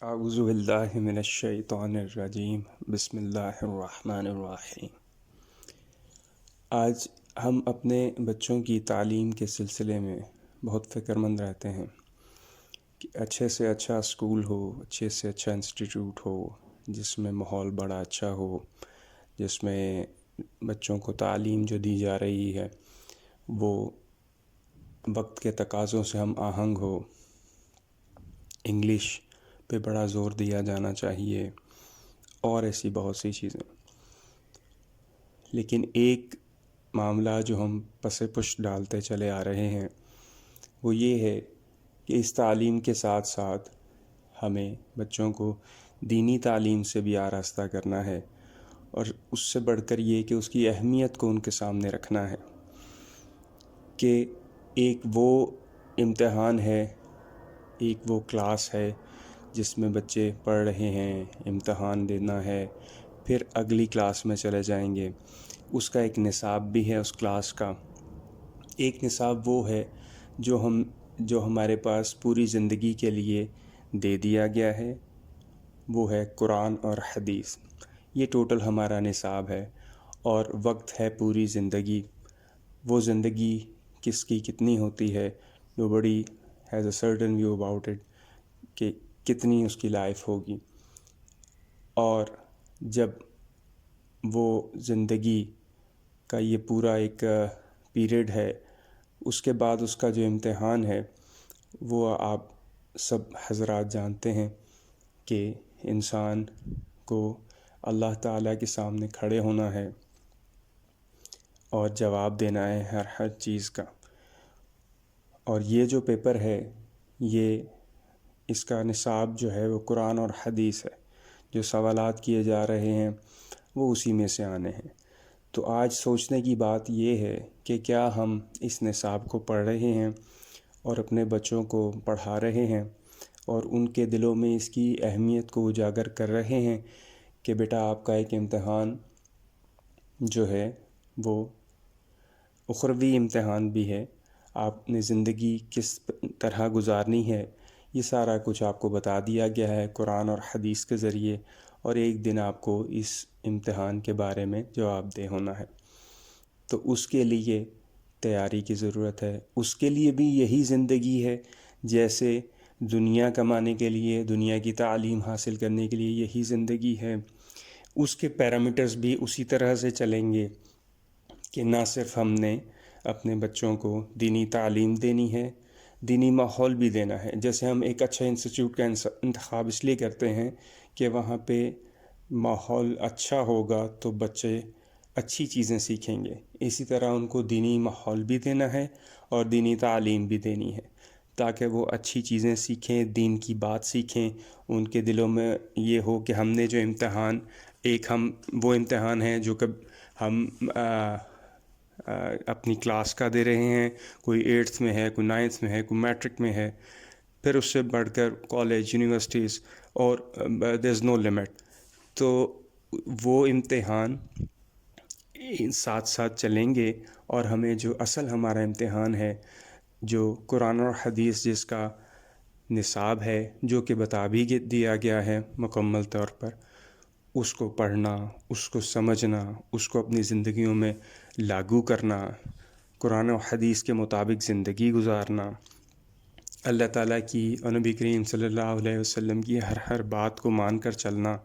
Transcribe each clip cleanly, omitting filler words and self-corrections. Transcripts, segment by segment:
اعوذ باللہ من الشیطان الرجیم، بسم اللہ الرحمن الرحیم۔ آج ہم اپنے بچوں کی تعلیم کے سلسلے میں بہت فکر مند رہتے ہیں کہ اچھے سے اچھا اسکول ہو، اچھے سے اچھا انسٹیٹیوٹ ہو، جس میں ماحول بڑا اچھا ہو، جس میں بچوں کو تعلیم جو دی جا رہی ہے وہ وقت کے تقاضوں سے ہم آہنگ ہو، انگلش پہ بڑا زور دیا جانا چاہیے اور ایسی بہت سی چیزیں۔ لیکن ایک معاملہ جو ہم پس پش ڈالتے چلے آ رہے ہیں وہ یہ ہے کہ اس تعلیم کے ساتھ ساتھ ہمیں بچوں کو دینی تعلیم سے بھی آراستہ کرنا ہے، اور اس سے بڑھ کر یہ کہ اس کی اہمیت کو ان کے سامنے رکھنا ہے کہ ایک وہ امتحان ہے، ایک وہ کلاس ہے جس میں بچے پڑھ رہے ہیں، امتحان دینا ہے، پھر اگلی کلاس میں چلے جائیں گے۔ اس کا ایک نصاب بھی ہے، اس کلاس کا ایک نصاب وہ ہے جو ہمارے پاس پوری زندگی کے لیے دے دیا گیا ہے، وہ ہے قرآن اور حدیث۔ یہ ٹوٹل ہمارا نصاب ہے، اور وقت ہے پوری زندگی۔ وہ زندگی کس کی کتنی ہوتی ہے، nobody has a certain view about it کہ کتنی اس کی لائف ہوگی، اور جب وہ زندگی کا یہ پورا ایک پیریڈ ہے، اس کے بعد اس کا جو امتحان ہے وہ آپ سب حضرات جانتے ہیں کہ انسان کو اللہ تعالیٰ کے سامنے کھڑے ہونا ہے اور جواب دینا ہے ہر چیز کا۔ اور یہ جو پیپر ہے، یہ اس کا نصاب جو ہے وہ قرآن اور حدیث ہے۔ جو سوالات کیے جا رہے ہیں وہ اسی میں سے آنے ہیں۔ تو آج سوچنے کی بات یہ ہے کہ کیا ہم اس نصاب کو پڑھ رہے ہیں اور اپنے بچوں کو پڑھا رہے ہیں، اور ان کے دلوں میں اس کی اہمیت کو اجاگر کر رہے ہیں کہ بیٹا آپ کا ایک امتحان جو ہے وہ اخروی امتحان بھی ہے، آپ نے زندگی کس طرح گزارنی ہے، یہ سارا کچھ آپ کو بتا دیا گیا ہے قرآن اور حدیث کے ذریعے، اور ایک دن آپ کو اس امتحان کے بارے میں جواب دہ ہونا ہے۔ تو اس کے لیے تیاری کی ضرورت ہے، اس کے لیے بھی یہی زندگی ہے جیسے دنیا کمانے کے لیے، دنیا کی تعلیم حاصل کرنے کے لیے یہی زندگی ہے۔ اس کے پیرامیٹرز بھی اسی طرح سے چلیں گے کہ نہ صرف ہم نے اپنے بچوں کو دینی تعلیم دینی ہے، دینی ماحول بھی دینا ہے۔ جیسے ہم ایک اچھے انسٹیٹیوٹ کا انتخاب اس لیے کرتے ہیں کہ وہاں پہ ماحول اچھا ہوگا تو بچے اچھی چیزیں سیکھیں گے، اسی طرح ان کو دینی ماحول بھی دینا ہے اور دینی تعلیم بھی دینی ہے تاکہ وہ اچھی چیزیں سیکھیں، دین کی بات سیکھیں، ان کے دلوں میں یہ ہو کہ ہم نے جو امتحان وہ امتحان ہے جو کہ ہم اپنی کلاس کا دے رہے ہیں، کوئی 8th میں ہے، کوئی 9th میں ہے، کوئی میٹرک میں ہے، پھر اس سے بڑھ کر کالج، یونیورسٹیز، اور دیر از نو لمٹ۔ تو وہ امتحان ساتھ ساتھ چلیں گے، اور ہمیں جو اصل ہمارا امتحان ہے، جو قرآن اور حدیث جس کا نصاب ہے، جو کہ بتا بھی دیا گیا ہے مکمل طور پر، اس کو پڑھنا، اس کو سمجھنا، اس کو اپنی زندگیوں میں لاگو کرنا، قرآن و حدیث کے مطابق زندگی گزارنا، اللہ تعالیٰ کی اور نبی کریم صلی اللہ علیہ وسلم کی ہر بات کو مان کر چلنا،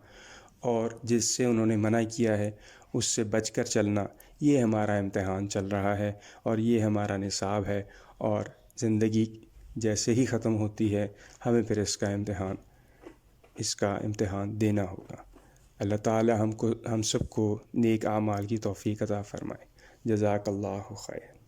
اور جس سے انہوں نے منع کیا ہے اس سے بچ کر چلنا، یہ ہمارا امتحان چل رہا ہے، اور یہ ہمارا نصاب ہے۔ اور زندگی جیسے ہی ختم ہوتی ہے ہمیں پھر اس کا امتحان دینا ہوگا۔ اللہ تعالی ہم سب کو نیک اعمال کی توفیق عطا فرمائے۔ جزاک اللہ خیر۔